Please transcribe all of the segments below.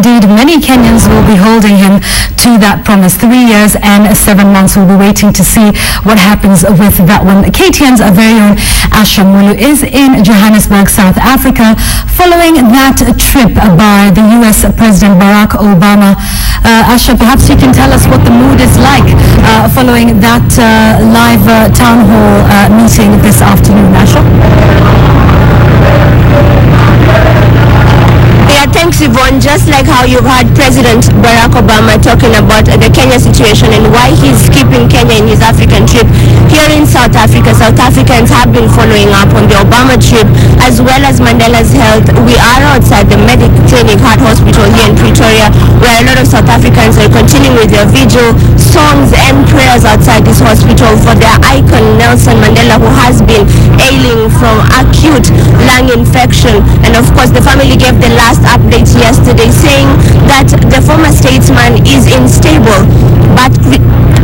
indeed many Kenyans will be holding him to that promise. 3 years and 7 months. We'll be waiting to see what happens with that one. KTN's very own Asha Mulu is in Johannesburg, South Africa, following that trip by the US President Barack Obama. Asha, perhaps you can tell us what the mood is like following that live town hall meeting this afternoon, Asha? Yeah, thanks, Yvonne. Just like how you've heard President Barack Obama talking about the Kenya situation and why he's keeping Kenya in his African trip, here in South Africa, South Africans have been following up on the Obama trip as well as Mandela's health. We are outside the Medic Clinic Heart Hospital here in Pretoria, where a lot of South Africans are continuing with their vigil, songs and prayers outside this hospital for their icon Nelson Mandela, who has been ailing from acute lung infection. And of course, the family gave the last update yesterday saying that the former statesman is in stable but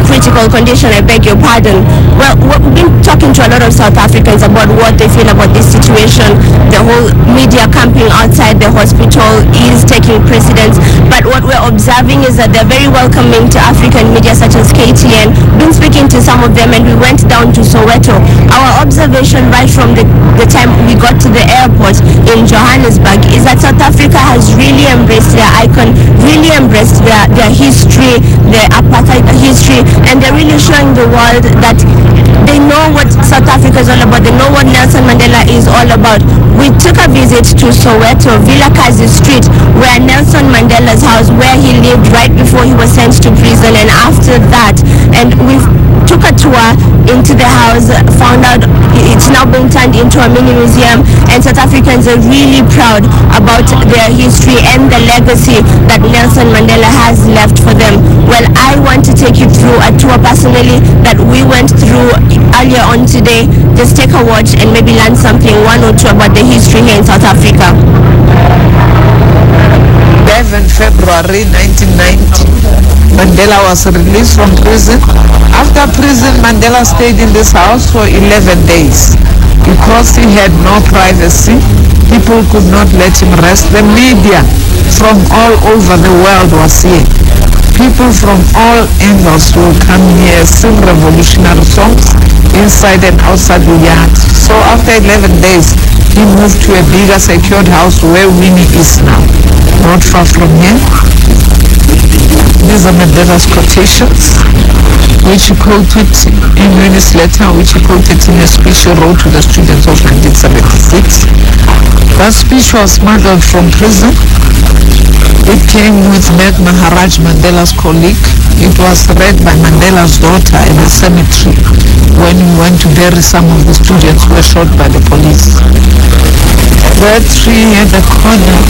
critical condition, I beg your pardon. Well, we've been talking to a lot of South Africans about what they feel about this situation. The whole media camping outside the hospital is taking precedence, but what we're observing is that they're very welcoming to African media such as KTN. Been speaking to some of them and we went down to Soweto. Our observation right from the time we got to the airport in Johannesburg is that South Africa has really embraced their icon, really embraced their history, their apartheid history, and they're really showing the world that they know what South Africa is all about. They know what Nelson Mandela is all about. We took a visit to Soweto, Vilakazi Street, where Nelson Mandela's house, where he lived right before he was sent to prison, and after that, and we took a tour into the house, found out it's now been turned into a mini museum, and South Africans are really proud about their history and the legacy that Nelson Mandela has left for them. Well, I want to take you through a tour personally that we went through earlier on today. Just take a watch and maybe learn something, one or two, about the history here in South Africa. 11 February 1990, Mandela was released from prison. After prison, Mandela stayed in this house for 11 days. Because he had no privacy, people could not let him rest. The media from all over the world was here. People from all angles will come here, sing revolutionary songs inside and outside the yard. So after 11 days, he moved to a bigger secured house where Winnie is now, not far from here. These are Mandela's quotations, which he quoted in Winnie's letter, which he quoted in a speech he wrote to the students of 1976. That speech was smuggled from prison. It came with Meg Maharaj, Mandela's colleague. It was read by Mandela's daughter in the cemetery when we went to bury some of the students who were shot by the police. That tree at the corner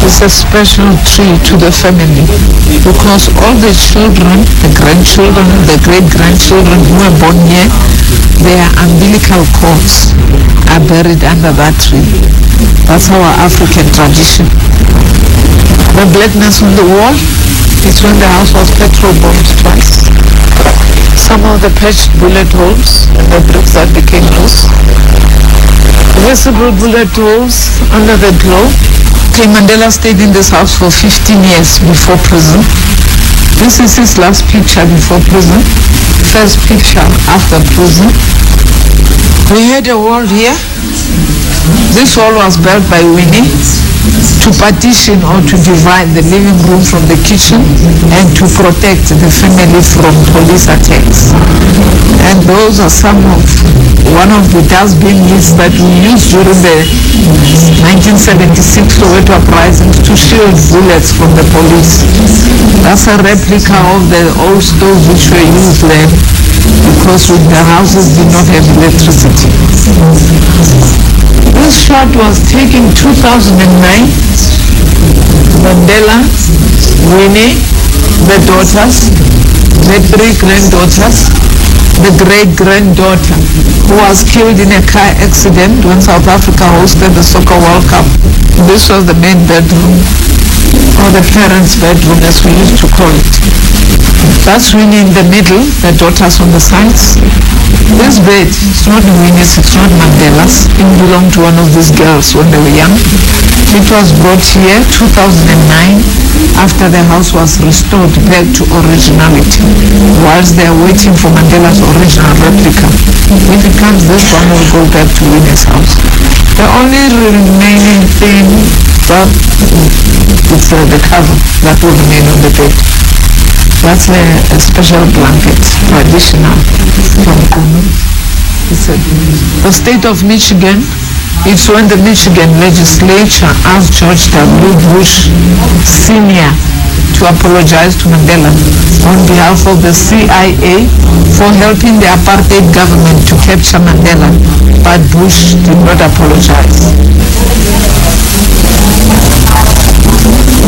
is a special tree to the family because all the children, the grandchildren, the great-grandchildren who were born here, their umbilical cords are buried under that tree. That's our African tradition. The blackness on the wall is when the house was petrol-bombed twice. Some of the patched bullet holes and the bricks that became loose. Visible bullet holes under the glow. Okay, Mandela stayed in this house for 15 years before prison. This is his last picture before prison. First picture after prison. We had a wall here. This wall was built by Winnie to partition or to divide the living room from the kitchen and to protect the family from police attacks. And those are one of the dustbin lists that we used during the 1976 Soweto uprisings to shield bullets from the police. That's a replica of the old stove which were used then because the houses did not have electricity. This shot was taken in 2009. Mandela, Winnie, the daughters, the three-granddaughters, the great-granddaughter who was killed in a car accident when South Africa hosted the Soccer World Cup. This was the main bedroom, or the parents' bedroom as we used to call it. That's Winnie in the middle, the daughters on the sides. This bed, it's not Winnie's, it's not Mandela's. It belonged to one of these girls when they were young. It was brought here 2009 after the house was restored back to originality, whilst they are waiting for Mandela's original replica. If it comes, this one will go back to Winnie's house. The only remaining thing, well, it's the cover that will remain on the bed. That's a special blanket, traditional from Kunu. The state of Michigan, it's when the Michigan legislature asked George W. Bush Sr. to apologize to Mandela on behalf of the CIA for helping the apartheid government to capture Mandela, but Bush did not apologize.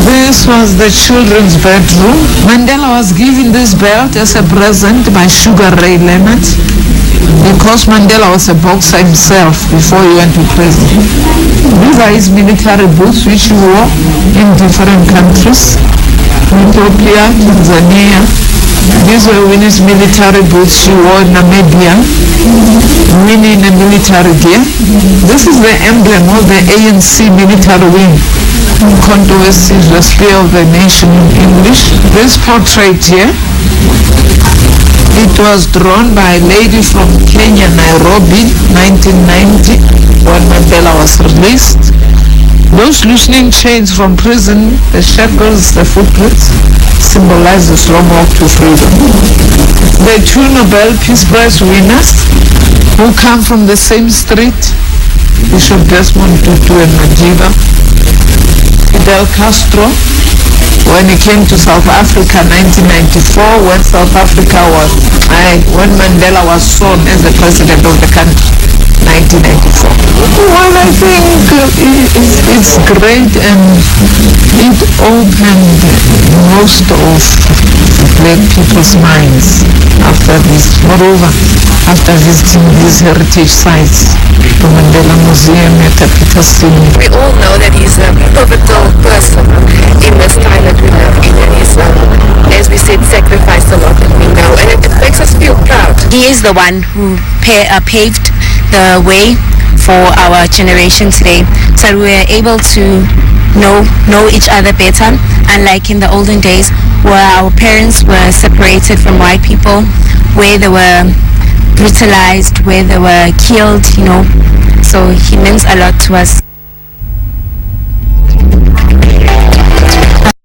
This was the children's bedroom. Mandela was given this belt as a present by Sugar Ray Leonard because Mandela was a boxer himself before he went to prison. These are his military boots which he wore in different countries. Ethiopia, Tanzania. These were Winnie's military boots she wore in Namibia. Winnie in a military gear. This is the emblem of the ANC military wing. Controversy is the spear of the nation in English. This portrait here, it was drawn by a lady from Kenya, Nairobi, 1990, when Mandela was released. Those loosening chains from prison, the shackles, the footprints, symbolize the slow walk to freedom. The two Nobel Peace Prize winners who come from the same street, Bishop Desmond Tutu and Madiba. Fidel Castro, when he came to South Africa 1994, when South Africa was, when Mandela was sworn as the president of the country, 1994. Well, I think it's great, and it opened most of black people's minds after this. Moreover, after visiting these heritage sites, the Mandela Museum at Peterson. We all know that he's a pivotal person in this time that we live in, and he's, as we said, sacrificed a lot, and we know, and it makes us feel proud. He is the one who paved the way for our generation today, so we are able to know each other better, unlike in the olden days where our parents were separated from white people, where they were brutalized, where they were killed, so he means a lot to us.